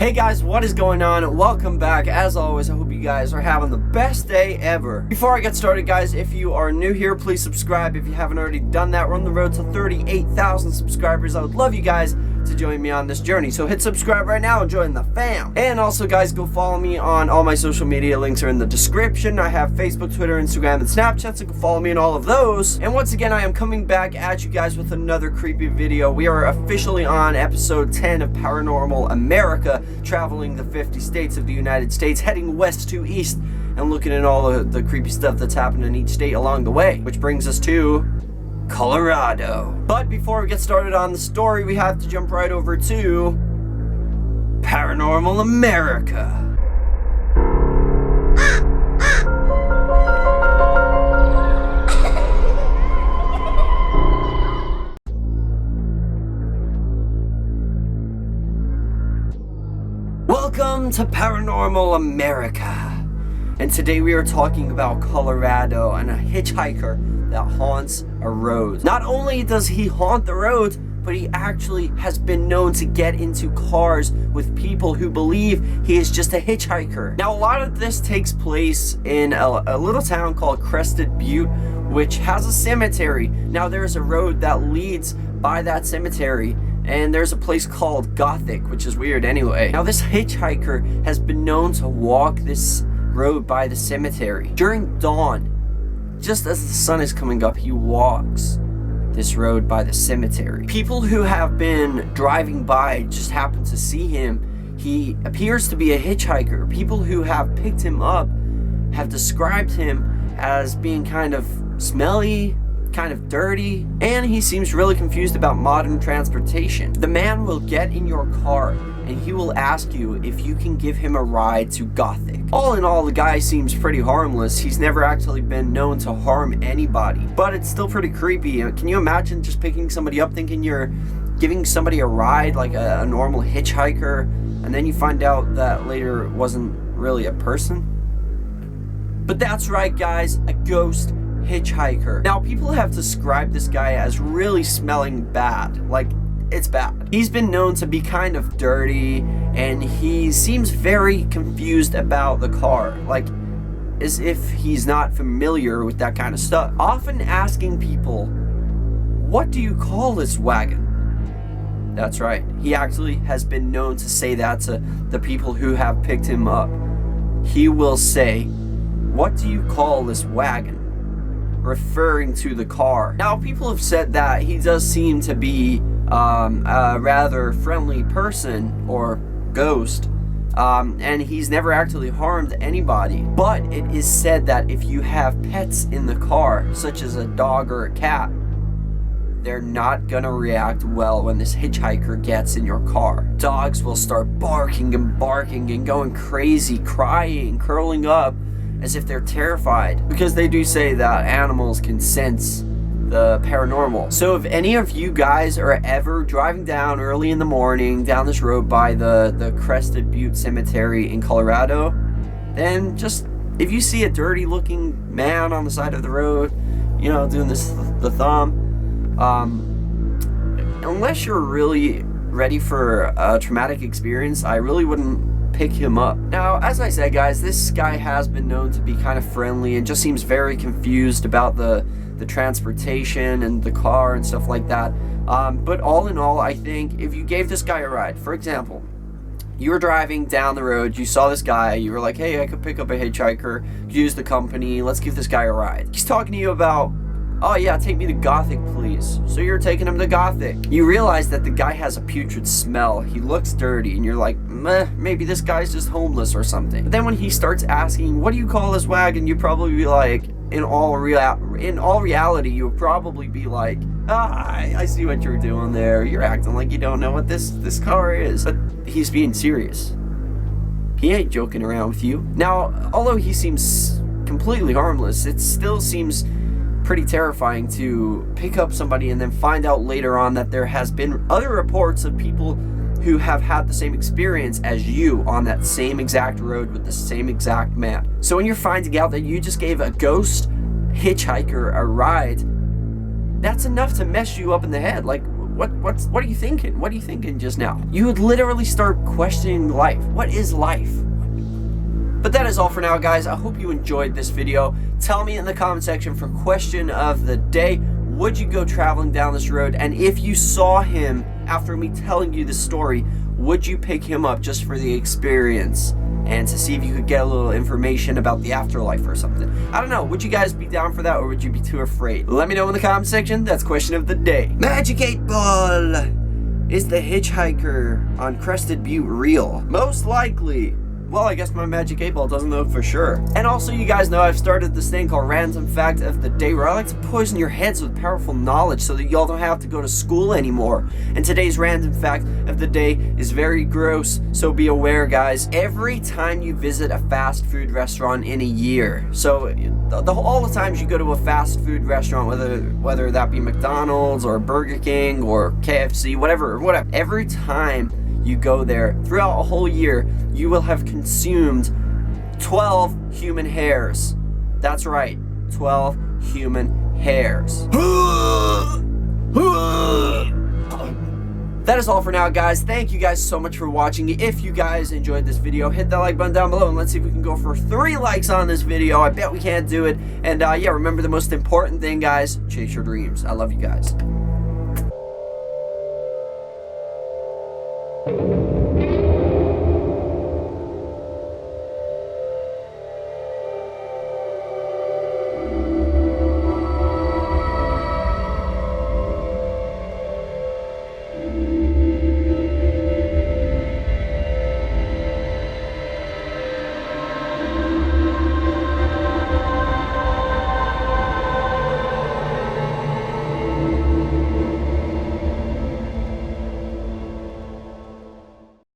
Hey guys, what is going on? Welcome back. As always, I hope you guys are having the best day ever. Before I get started, guys, if you are new here, please subscribe. If you haven't already done that, we're on the road to 38,000 subscribers. I would love you guys to join me on this journey. So hit subscribe right now and join the fam. And also, guys, go follow me on all my social media. Links are in the description. I have Facebook, Twitter, Instagram, and Snapchat, so go follow me on all of those. And once again, I am coming back at you guys with another creepy video. We are officially on episode 10 of Paranormal America, traveling the 50 states of the United States, heading west to east, and looking at all the creepy stuff that's happened in each state along the way, which brings us to Colorado. But before we get started on the story, we have to jump right over to Paranormal America. Welcome to Paranormal America. And today we are talking about Colorado and a hitchhiker that haunts a road. Not only does he haunt the roads, but he actually has been known to get into cars with people who believe he is just a hitchhiker. Now, a lot of this takes place in a little town called Crested Butte, which has a cemetery. Now, there's a road that leads by that cemetery, and there's a place called Gothic, which is weird anyway. Now, this hitchhiker has been known to walk this road by the cemetery during dawn. Just as the sun is coming up, he walks this road by the cemetery. People who have been driving by just happen to see him. He appears to be a hitchhiker. People who have picked him up have described him as being kind of smelly, kind of dirty, and he seems really confused about modern transportation. The man will get in your car and he will ask you if you can give him a ride to Gothic. All in all, the guy seems pretty harmless. He's never actually been known to harm anybody, but it's still pretty creepy. Can you imagine just picking somebody up thinking you're giving somebody a ride like a normal hitchhiker, and then you find out that later it wasn't really a person? But that's right, guys, a ghost hitchhiker. Now, people have described this guy as really smelling bad. Like, it's bad. He's been known to be kind of dirty, and he seems very confused about the car, like as if he's not familiar with that kind of stuff. Often asking people, "What do you call this wagon?" That's right. He actually has been known to say that to the people who have picked him up. He will say, "What do you call this wagon?" referring to the car. Now, people have said that he does seem to be a rather friendly person or ghost, and he's never actually harmed anybody. But it is said that if you have pets in the car, such as a dog or a cat, they're not gonna react well when this hitchhiker gets in your car. Dogs will start barking and going crazy, crying, curling up as if they're terrified, because they do say that animals can sense the paranormal. So if any of you guys are ever driving down early in the morning down this road by the Crested Butte Cemetery in Colorado, then just, if you see a dirty looking man on the side of the road, you know, doing this, the thumb, unless you're really ready for a traumatic experience, I really wouldn't pick him up. Now, as I said, guys, this guy has been known to be kind of friendly and just seems very confused about the transportation and the car and stuff like that. But all in all, I think if you gave this guy a ride, for example, you were driving down the road, you saw this guy, you were like, "Hey, I could pick up a hitchhiker, use the company, let's give this guy a ride." He's talking to you about, "Oh yeah, take me to Gothic, please." So you're taking him to Gothic. You realize that the guy has a putrid smell. He looks dirty, and you're like, "Meh, maybe this guy's just homeless or something." But then when he starts asking, "What do you call this wagon?" you probably be like, in all reality, you would probably be like, I see what you're doing there. You're acting like you don't know what this car is." But he's being serious. He ain't joking around with you. Now, although he seems completely harmless, it still seems pretty terrifying to pick up somebody and then find out later on that there has been other reports of people who have had the same experience as you on that same exact road with the same exact man. So when you're finding out that you just gave a ghost hitchhiker a ride, that's enough to mess you up in the head. Like, What are you thinking? What are you thinking just now? You would literally start questioning life. What is life? But that is all for now, guys. I hope you enjoyed this video. Tell me in the comment section for question of the day, would you go traveling down this road? And if you saw him after me telling you the story, would you pick him up just for the experience and to see if you could get a little information about the afterlife or something? I don't know. Would you guys be down for that, or would you be too afraid? Let me know in the comment section. That's question of the day. Magic 8 Ball! Is the hitchhiker on Crested Butte real? Most likely. Well, I guess my Magic 8 Ball doesn't know for sure. And also, you guys know I've started this thing called Random Fact of the Day, where I like to poison your heads with powerful knowledge so that y'all don't have to go to school anymore. And today's Random Fact of the Day is very gross, so be aware, guys. Every time you visit a fast food restaurant in a year, so all the times you go to a fast food restaurant, whether that be McDonald's or Burger King or KFC, whatever, every time you go there throughout a whole year, you will have consumed 12 human hairs. That's right, 12 human hairs. That is all for now, guys. Thank you guys so much for watching. If you guys enjoyed this video, hit that like button down below and let's see if we can go for 3 likes on this video. I bet we can't do it. And yeah, remember the most important thing, guys, chase your dreams. I love you guys.